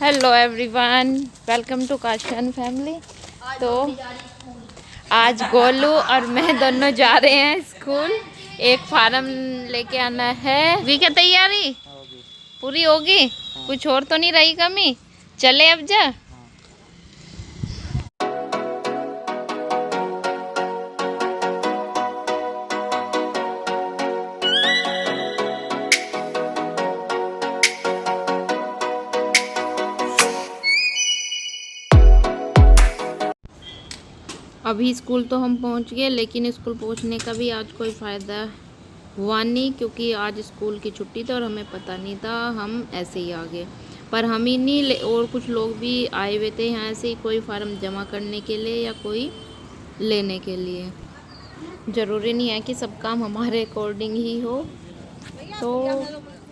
Hello everyone, welcome to Kashiyan family. तो आज गोलू और मैं दोनों जा रहे हैं स्कूल। एक फार्म लेके आना है। भी क्या तैयारी पूरी होगी? कुछ और तो नहीं रही कमी? चले अब जा। अभी स्कूल तो हम पहुंच गए, लेकिन स्कूल पहुंचने का भी आज कोई फ़ायदा हुआ नहीं, क्योंकि आज स्कूल की छुट्टी थी और हमें पता नहीं था। हम ऐसे ही आ गए। पर हम ही नहीं, और कुछ लोग भी आए हुए थे यहाँ से ही, कोई फार्म जमा करने के लिए या कोई लेने के लिए। ज़रूरी नहीं है कि सब काम हमारे अकॉर्डिंग ही हो। तो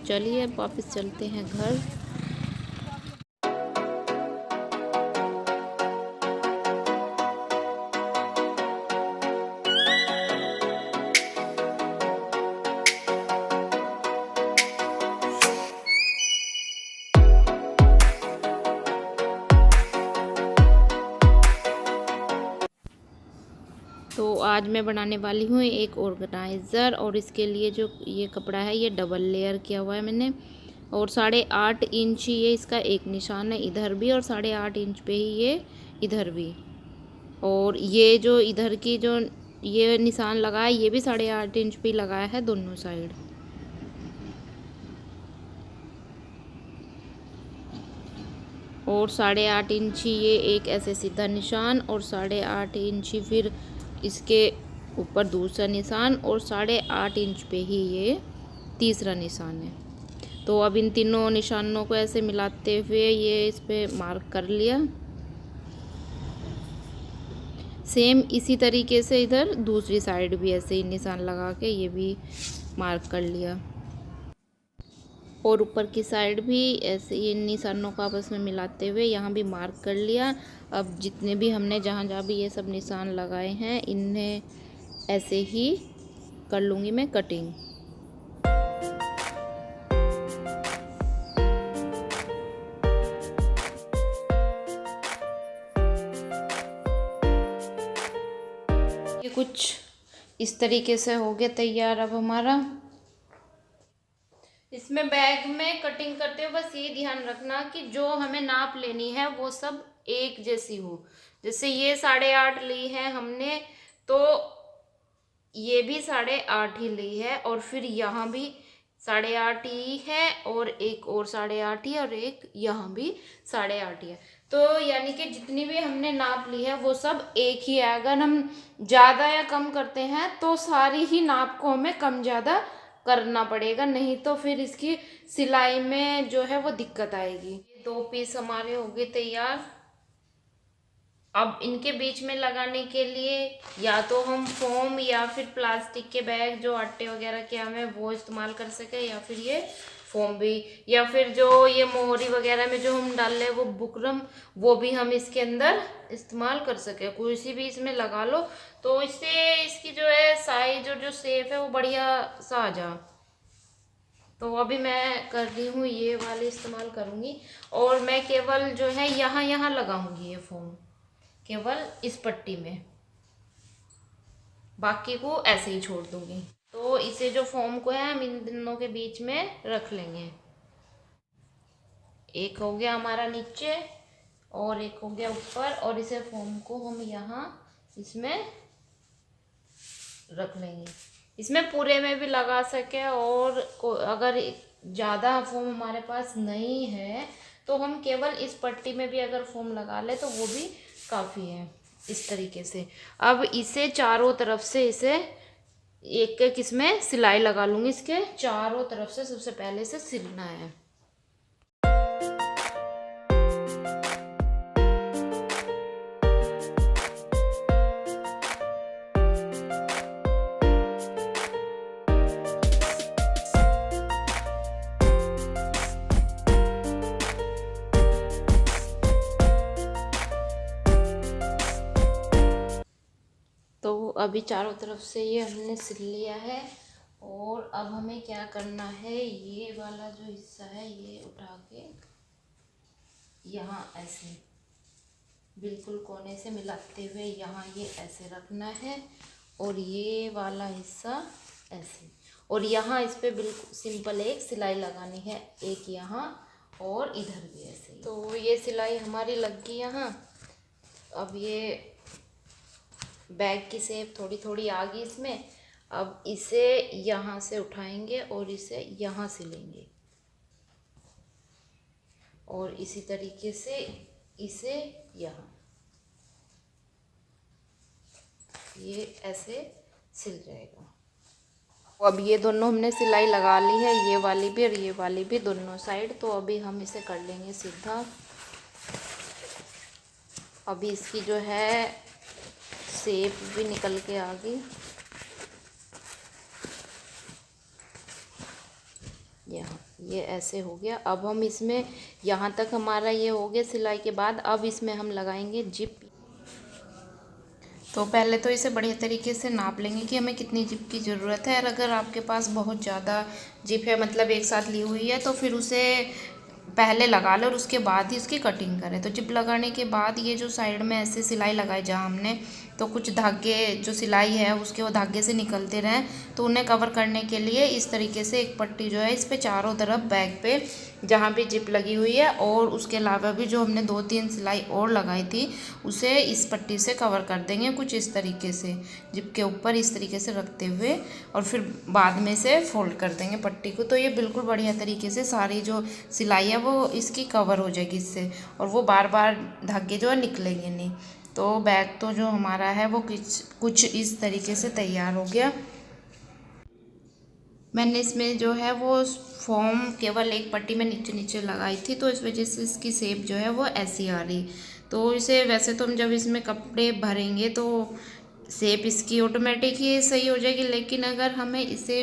चलिए वापस चलते हैं घर। तो आज मैं बनाने वाली हूँ एक ऑर्गेनाइज़र, और इसके लिए जो ये कपड़ा है ये डबल लेयर किया हुआ है मैंने। और 8.5 इंच ये इसका एक निशान है इधर भी, और 8.5 इंच पे ही ये इधर भी। और ये जो इधर की जो ये निशान लगा है ये भी 8.5 इंच पे लगाया है दोनों साइड। और 8.5 इंची ये एक ऐसे सीधा निशान, और 8.5 इंची फिर इसके ऊपर दूसरा निशान, और 8.5 इंच पे ही ये तीसरा निशान है। तो अब इन तीनों निशानों को ऐसे मिलाते हुए ये इस पे मार्क कर लिया। सेम इसी तरीके से इधर दूसरी साइड भी ऐसे ही निशान लगा के ये भी मार्क कर लिया। और ऊपर की साइड भी ऐसे ये निशानों को आपस में मिलाते हुए यहाँ भी मार्क कर लिया। अब जितने भी हमने जहाँ जहाँ भी ये सब निशान लगाए हैं इन्हें ऐसे ही कर लूँगी मैं कटिंग। ये कुछ इस तरीके से हो गया तैयार अब हमारा। इसमें बैग में कटिंग करते हो बस ये ध्यान रखना कि जो हमें नाप लेनी है वो सब एक जैसी हो। जैसे ये 8.5 ली है हमने, तो ये भी 8.5 ही ली है, और फिर यहाँ भी 8.5 ही है, और एक और 8.5 ही, और एक यहाँ भी 8.5 ही है। तो यानी कि जितनी भी हमने नाप ली है वो सब एक ही है। अगर हम ज़्यादा या कम करते हैं तो सारी ही नाप को हमें कम ज़्यादा करना पड़ेगा, नहीं तो फिर इसकी सिलाई में जो है वो दिक्कत आएगी। ये 2 पीस हमारे हो गए तैयार। अब इनके बीच में लगाने के लिए या तो हम फोम या फिर प्लास्टिक के बैग जो आटे वगैरह के हमें वो इस्तेमाल कर सके, या फिर ये फोम भी, या फिर जो ये मोहरी वगैरह में जो हम डाल रहे हैं वो बुकरम, वो भी हम इसके अंदर इस्तेमाल कर सके। कोई सी भी इसमें लगा लो तो इससे इसकी जो है साइज और जो शेप है वो बढ़िया सा आ जा। तो अभी मैं कर रही हूँ ये वाली इस्तेमाल करूँगी, और मैं केवल जो है यहाँ यहाँ लगाऊंगी ये फोम, केवल इस पट्टी में, बाकी को ऐसे ही छोड़ दूंगी। तो इसे जो फोम को है हम इन दोनों के बीच में रख लेंगे। एक हो गया हमारा नीचे और एक हो गया ऊपर, और इसे फोम को हम यहाँ इसमें रख लेंगे। इसमें पूरे में भी लगा सके, और अगर ज़्यादा फोम हमारे पास नहीं है तो हम केवल इस पट्टी में भी अगर फोम लगा ले तो वो भी काफ़ी है। इस तरीके से अब इसे चारों तरफ से इसे एक एक इसमें सिलाई लगा लूँगी। इसके चारों तरफ से सबसे पहले से सिलना है। तो अभी चारों तरफ से ये हमने सिल लिया है, और अब हमें क्या करना है, ये वाला जो हिस्सा है ये उठा के यहाँ ऐसे बिल्कुल कोने से मिलाते हुए यहाँ ये ऐसे रखना है और ये वाला हिस्सा ऐसे, और यहाँ इस पे बिल्कुल सिंपल एक सिलाई लगानी है, एक यहाँ और इधर भी ऐसे। तो ये सिलाई हमारी लग गई यहाँ। अब ये बैग की शेप थोड़ी थोड़ी आ गई इसमें। अब इसे यहाँ से उठाएंगे और इसे यहाँ से लेंगे और इसी तरीके से इसे यहाँ, ये ऐसे सिल जाएगा। अब ये दोनों हमने सिलाई लगा ली है, ये वाली भी और ये वाली भी, दोनों साइड। तो अभी हम इसे कर लेंगे सीधा। अभी इसकी जो है शेप भी निकल के आ गई। यहाँ ये ऐसे हो गया। अब हम इसमें यहाँ तक हमारा ये हो गया सिलाई के बाद। अब इसमें हम लगाएंगे जिप। तो पहले तो इसे बढ़िया तरीके से नाप लेंगे कि हमें कितनी जिप की ज़रूरत है। और अगर आपके पास बहुत ज़्यादा जिप है, मतलब एक साथ ली हुई है, तो फिर उसे पहले लगा लो और उसके बाद ही उसकी कटिंग करें। तो जिप लगाने के बाद ये जो साइड में ऐसे सिलाई लगाई जहाँ हमने, तो कुछ धागे जो सिलाई है उसके वो धागे से निकलते रहें, तो उन्हें कवर करने के लिए इस तरीके से एक पट्टी जो है इस पे चारों तरफ बैग पे जहाँ भी जिप लगी हुई है और उसके अलावा भी जो हमने 2-3 सिलाई और लगाई थी उसे इस पट्टी से कवर कर देंगे कुछ इस तरीके से, जिप के ऊपर इस तरीके से रखते हुए, और फिर बाद में से फोल्ड कर देंगे पट्टी को। तो ये बिल्कुल बढ़िया तरीके से सारी जो सिलाई है वो इसकी कवर हो जाएगी इससे, और वो बार बार धागे जो है निकलेंगे नहीं। तो बैग तो जो हमारा है वो कुछ इस तरीके से तैयार हो गया। मैंने इसमें जो है वो फॉर्म केवल एक पट्टी में नीचे नीचे लगाई थी, तो इस वजह से इसकी शेप जो है वो ऐसी आ रही। तो इसे वैसे तो हम जब इसमें कपड़े भरेंगे तो शेप इसकी ऑटोमेटिक ही सही हो जाएगी, लेकिन अगर हमें इसे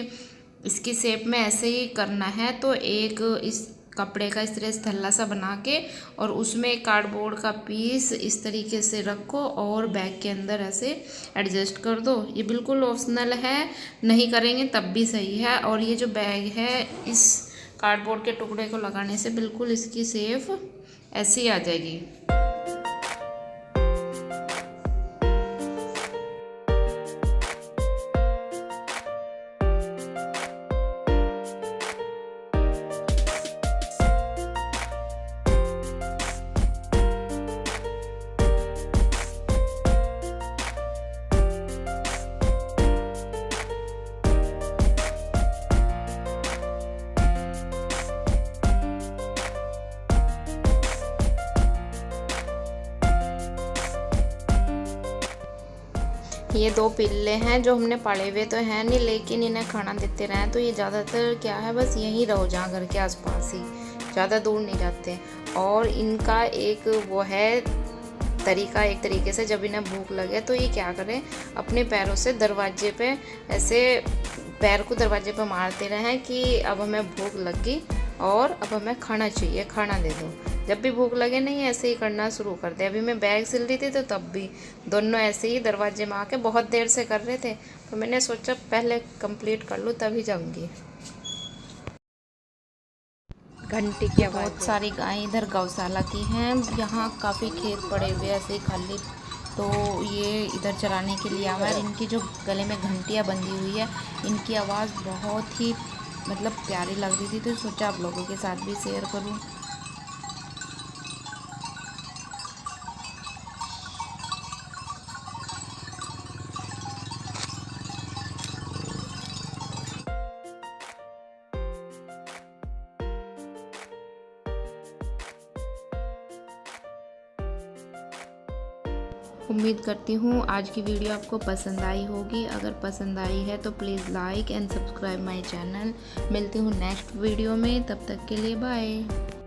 इसकी शेप में ऐसे ही करना है तो एक इस कपड़े का इस तरह से थल्ला सा बना के और उसमें एक कार्डबोर्ड का पीस इस तरीके से रखो और बैग के अंदर ऐसे एडजस्ट कर दो। ये बिल्कुल ऑप्शनल है, नहीं करेंगे तब भी सही है। और ये जो बैग है इस कार्डबोर्ड के टुकड़े को लगाने से बिल्कुल इसकी शेप ऐसी आ जाएगी। ये 2 पिल्ले हैं जो हमने पाले हुए तो हैं नहीं, लेकिन इन्हें खाना देते रहें। तो ये ज़्यादातर क्या है, बस यहीं रहो जहाँ घर के आसपास ही, ज़्यादा दूर नहीं जाते। और इनका एक वो है तरीका, एक तरीके से जब इन्हें भूख लगे तो ये क्या करें, अपने पैरों से दरवाजे पे ऐसे पैर को दरवाजे पे मारते रहें कि अब हमें भूख लगी और अब हमें खाना चाहिए, खाना दे दो। जब भी भूख लगे नहीं ऐसे ही करना शुरू कर दे। अभी मैं बैग सिल रही थी तो तब भी दोनों ऐसे ही दरवाजे में आके बहुत देर से कर रहे थे, तो मैंने सोचा पहले कंप्लीट कर लूँ तभी जाऊँगी। घंटी की बहुत सारी गायें इधर गौशाला की हैं, यहाँ काफ़ी खेत पड़े हुए ऐसे ही खाली, तो ये इधर चराने के लिए आवा है। इनकी जो गले में घंटियाँ बंधी हुई है, इनकी आवाज़ बहुत ही मतलब प्यारी लग रही थी, तो सोचा आप लोगों के साथ भी शेयर करूँ। उम्मीद करती हूँ आज की वीडियो आपको पसंद आई होगी। अगर पसंद आई है तो please like and subscribe my channel. मिलती हूँ नेक्स्ट वीडियो में, तब तक के लिए बाय।